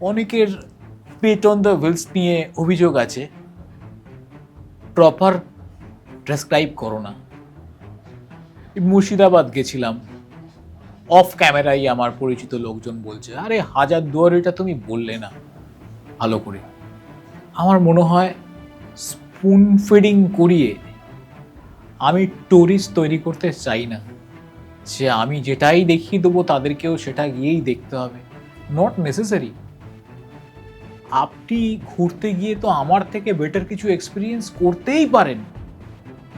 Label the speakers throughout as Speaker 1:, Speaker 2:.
Speaker 1: অনেকের পেট on the wheels নিয়ে অভিযোগ আছে, প্রপার প্রেসক্রাইব করো না। মুর্শিদাবাদ গেছিলাম, অফ ক্যামেরায় আমার পরিচিত লোকজন বলছে, আরে হাজারদুয়ারিটা তুমি বললে না ভালো করে। আমার মনে হয় স্পুন ফিডিং করিয়ে আমি টুরিস্ট তৈরি করতে চাই না, যে আমি যেটাই দেখিয়ে দেবো তাদেরকেও সেটা গিয়েই দেখতে হবে। Not necessary. আপনি ঘুরতে গিয়ে তো আমার থেকে বেটার কিছু এক্সপিরিয়েন্স করতেই পারেন,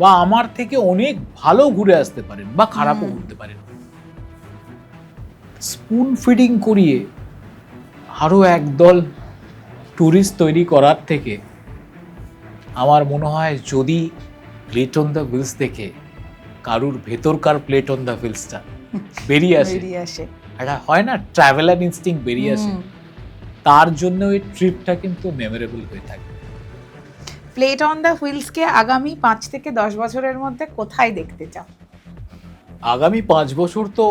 Speaker 1: বা আমার থেকে অনেক ভালো ঘুরে আসতে পারেন, বা খারাপও ঘুরতে পারেন। স্পুন ফিডিং করিয়ে আরও একদল ট্যুরিস্ট তৈরি করার থেকে আমার মনে হয় যদি প্লেট অন দ্য হুইলস দেখে কারুর ভেতরকার প্লেট অন দ্য হুইলসটা বেরিয়ে আসে, একটা হয় না ট্রাভেলার ইনস্টিংক্ট বেরিয়ে আসে, তার জন্য ওই ট্রিপটা কিন্তু মেমোরেবল হয়ে থাকে।
Speaker 2: প্লেট অন দ্য হুইলসকে আগামী 5 থেকে 10 বছরের মধ্যে কোথায় দেখতে চাও?
Speaker 1: আগামী 5 বছর তো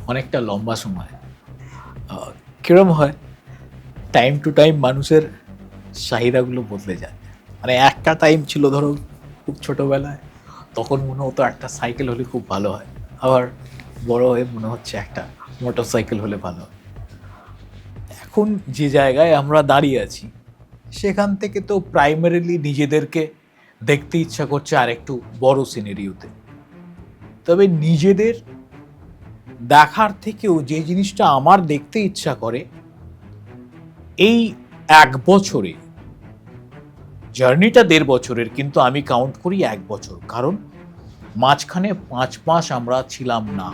Speaker 1: অনেকটা লম্বা সময়। কিরম হয়, টাইম টু টাইম মানুষের চাহিদাগুলো বদলে যায়। মানে একটা টাইম ছিল ধরো খুব ছোটোবেলায়, তখন মনে হতো একটা সাইকেল হলে খুব ভালো হয়, আবার বড় হয়ে মনে হচ্ছে একটা মোটর সাইকেল হলে ভালো হয়। এখন যে জায়গায় আমরা দাঁড়িয়ে আছি সেখান থেকে তো প্রাইমারিলি নিজেদেরকে দেখতে ইচ্ছা করছে আর একটু বড় সিনারিওতে। তবে নিজেদের দেখার থেকেও যে জিনিসটা আমার দেখতে ইচ্ছা করে, এই 1 বছরে, জার্নিটা 1.5 বছরের, কিন্তু আমি কাউন্ট করি 1 বছর, কারণ মাঝখানে 5 মাস আমরা ছিলাম না।